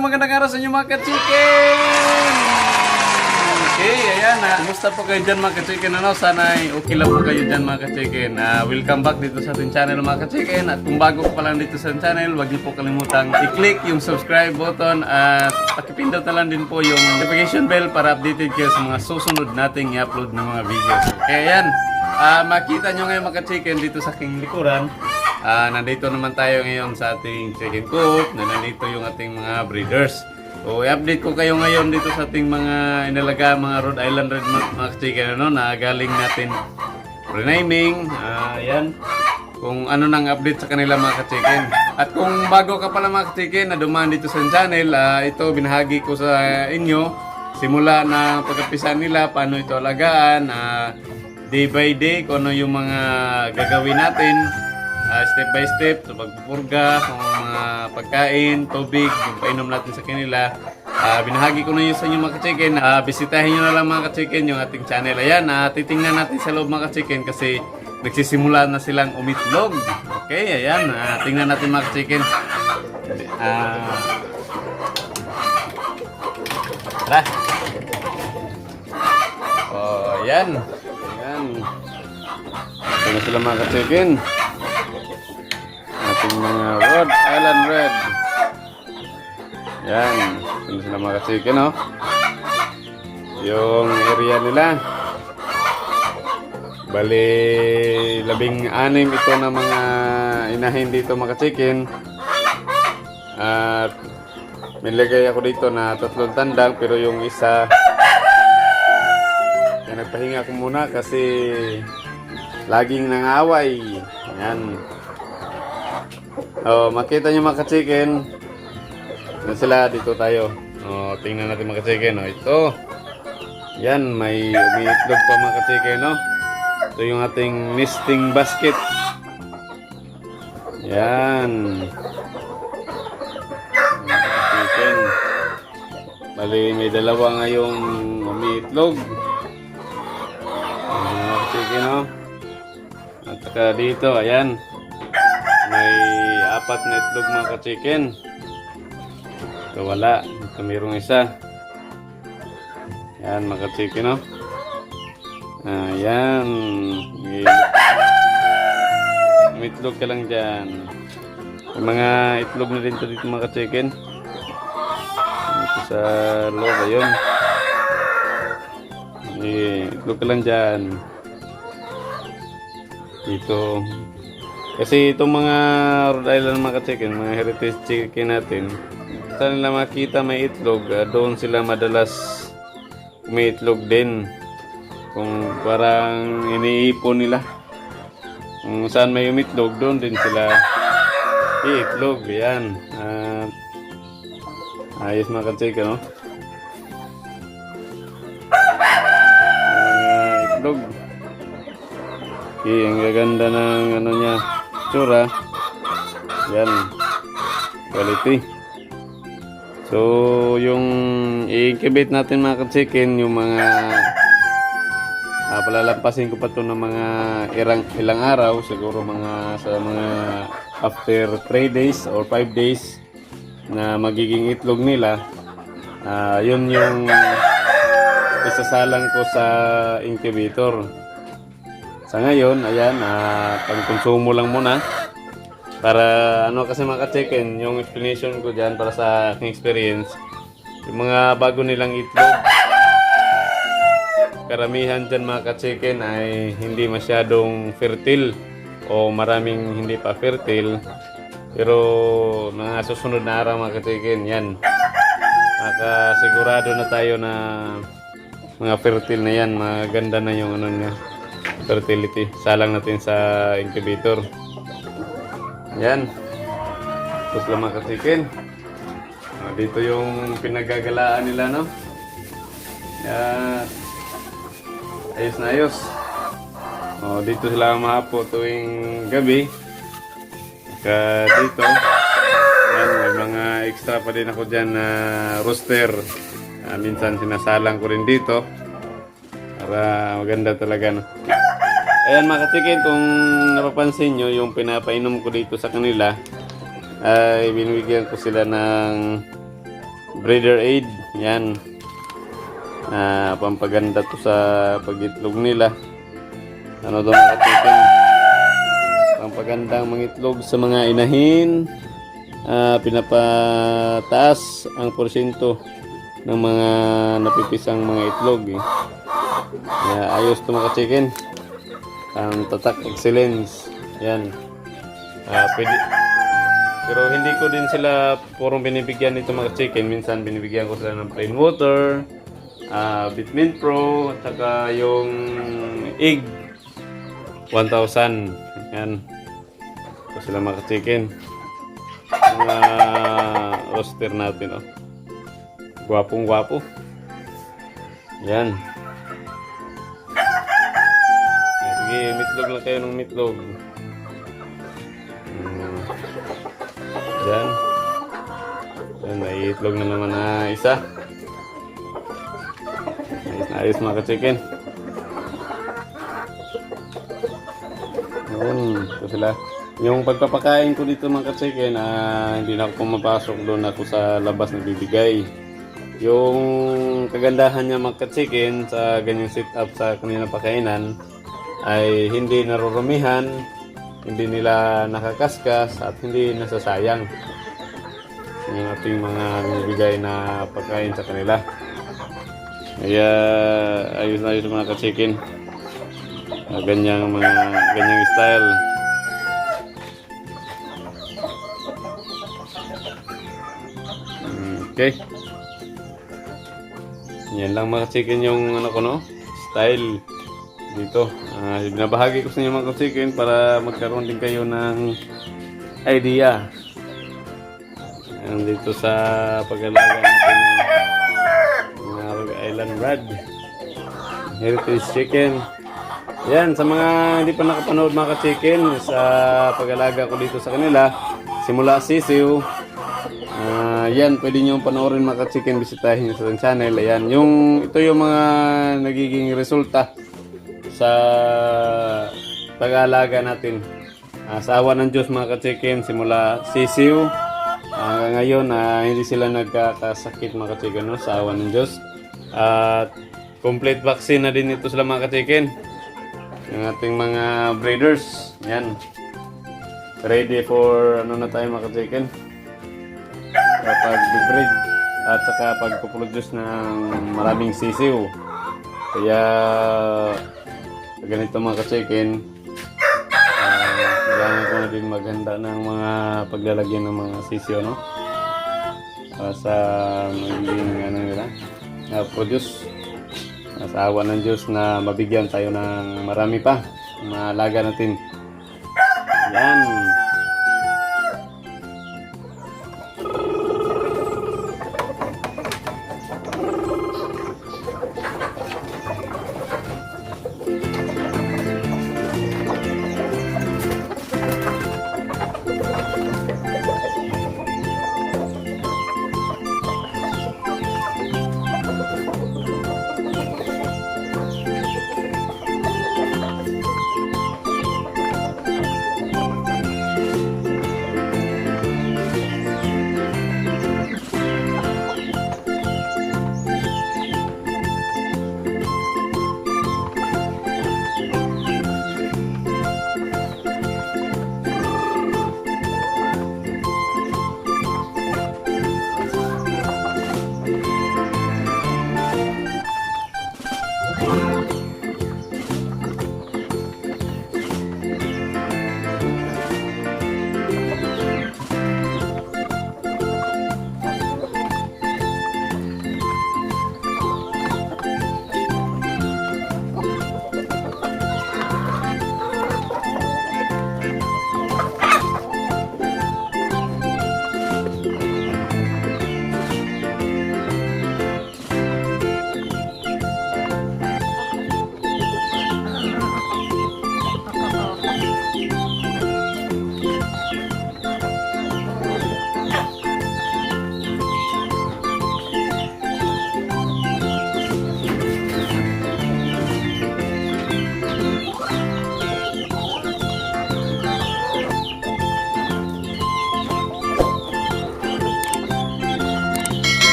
Magandang araw sa inyo mga ka-chicken! Okay, ayan na. Kumusta po kayo dyan mga ka-chicken? Ano? Sana okay lang po kayo dyan mga ka-chicken. Welcome back dito sa ating channel mga ka-chicken. At kung bago ko pa lang dito sa channel, huwag niyo po kalimutang i-click yung subscribe button at pakipindot na lang din po yung notification bell para updated kayo sa mga susunod nating i-upload ng mga videos. Okay, ayan. Makita nyo ngayon mga ka-chicken dito sa aking likuran. Nandito naman tayo ngayon sa ating chicken coop na nandito yung ating mga breeders. So, i-update ko kayo ngayon dito sa ating mga inalaga, mga Rhode Island Red mga chicken na galing natin renaming. Ayan. Kung ano nang update sa kanila mga ka-chicken. At kung bago ka pala mga ka-chicken na dumaan dito sa channel, ito binahagi ko sa inyo. Simula na pagkapisa nila, paano ito alagaan, day by day, kung ano yung mga gagawin natin. Step by step, so pagpupurga, kung mga pagkain, tubig, yung painom natin sa kanila. Binahagi ko na yun sa inyo mga ka-chicken. Bisitahin nyo na lang mga ka-chicken yung ating channel. Ayan, titingnan natin sa loob mga ka-chicken kasi nagsisimula na silang umitlog. Okay, ayan, tingnan natin mga ka-chicken. Tara. Oh, ayan. Ayan. Ito na sila mga ka-chicken. Ating mga Rhode Island Red. Yan. Ito sila mga ka-chicken, no? Yung area nila. Bali, 16 ito na mga inahin dito mga ka-chicken. At may lagay ako dito na 3 tandang pero yung isa nagpahinga ko muna kasi laging nangaway. Yan. Makita nyo mga ka-chicken. Yan sila, dito tayo. Tingnan natin mga ka-chicken. Ito. Yan, may umiitlog pa mga ka-chicken. Ito yung ating nesting basket. Yan. Mga ka-chicken. Bali, may dalawa ngayong umiitlog. Mga ka-chicken, At saka dito, ayan. May 4 na itlog mga ka-chicken. Ito wala. Ito mayroong isa. Yan mga ka-chicken, Ayan. May itlog ka lang dyan. May mga itlog na rin ito dito mga ka-chicken. Ito sa loob. Ayun. Itlog ka lang dyan. Dito. Kasi itong mga Rhode Island mga ka-chicken, mga heritage chicken natin, saan nila makita may itlog, doon sila madalas may itlog din. Kung parang iniipon nila. Kung saan may umitlog, doon din sila iitlog. Yan. Ayos mga ka-chicken, itlog. Okay, ang gaganda ng ano niya. Tsura. Yan. Quality. So, yung i-incubate natin mga ka-chicken, yung mga palalampasin ko pa ito ng mga ilang araw, siguro sa mga after 3 days or 5 days na magiging itlog nila. Yun yung isasalang ko sa incubator. Sa ngayon, ayan, pang-konsumo lang muna. Para kasi mga ka-chicken, yung explanation ko dyan para sa aking experience, yung mga bago nilang itlog, karamihan dyan mga ka-chicken ay hindi masyadong fertile o maraming hindi pa fertile. Pero mga susunod na araw mga ka-chicken, yan, makasigurado na tayo na mga fertile na yan, maganda na yung ano niya. fertility. Salang natin sa incubator. Yan. Tapos lang mga ka-chicken. Dito yung pinagagalaan nila, no? Ayos na ayos. Dito sila mahapo tuwing gabi. Dito, yan, may mga extra pa din ako dyan na rooster. Minsan sinasalang ko rin dito para maganda talaga, no? Ayan mga ka-chicken, kung napapansin nyo, yung pinapainom ko dito sa kanila ay binibigyan ko sila ng breeder aid. Yan, pampaganda to sa pag-itlog nila. Ano daw mga ka-chicken, pampagandang mangitlog sa mga inahin. Pinapataas ang porsyento ng mga napipisang mga itlog, eh. Ayos to mga ka-chicken. Ang tatak excellence. Yan. Pwede. Pero hindi ko din sila purong binibigyan nito mga chicken. Minsan binibigyan ko sila ng plain water, Vitamin Pro, at saka yung egg 1,000. Yan. Ito sila mga chicken. Mga roaster natin, oh. Gwapong gwapo. Yan. Sige, mitlog lang kayo ng mitlog. Yan. Yan, may itlog na naman na isa. Ayos na ayos mga ka-chicken. Yan, ito sila. Yung pagpapakain ko dito mga ka-chicken, hindi na ako pumapasok, doon ako sa labas nagbibigay. Yung kagandahan niya mga ka-chicken sa ganyang setup sa kanilang pakainan ay hindi narurumihan, hindi nila nakakaskas, at hindi nasasayang yung ating mga binibigay na pagkain sa kanila. Kaya ayos na ayos mga ka-chicken. Ganyang style. Okay. Yan lang mga ka-chicken yung ano ko, no? Style dito. Binabahagi ko sa inyo mga ka-chicken para magkaroon din kayo ng idea dito sa pag-alaga natin ng mga Rhode Island Red Heritage Chicken. Yan, sa mga hindi pa nakapanood mga ka-chicken sa pag-alaga ko dito sa kanila simula sisiw, yan, pwede nyo panoorin mga ka-chicken, bisitahin nyo sa channel. Ayan, ito yung mga nagiging resulta sa pag-aalaga natin. Sa awa ng Diyos mga ka-chicken, simula sisiw hanggang ngayon, hindi sila nagkakasakit mga ka-chicken, no? Sa awa ng Diyos. At complete vaccine na din ito sila mga ka-chicken. Yung ating mga breeders, yan, ready for ano na tayo mga ka-chicken, kapag breed at saka pagpuproduce ng maraming sisiw. Kaya ganito mga ka-chicken, kailangan ko na din maghanda ng mga paglalagyan ng mga sisiw, no? Para sa magiging ano nila na produce. Sa awa ng Diyos na mabigyan tayo ng marami pa maalaga natin. Yan.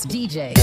DJ.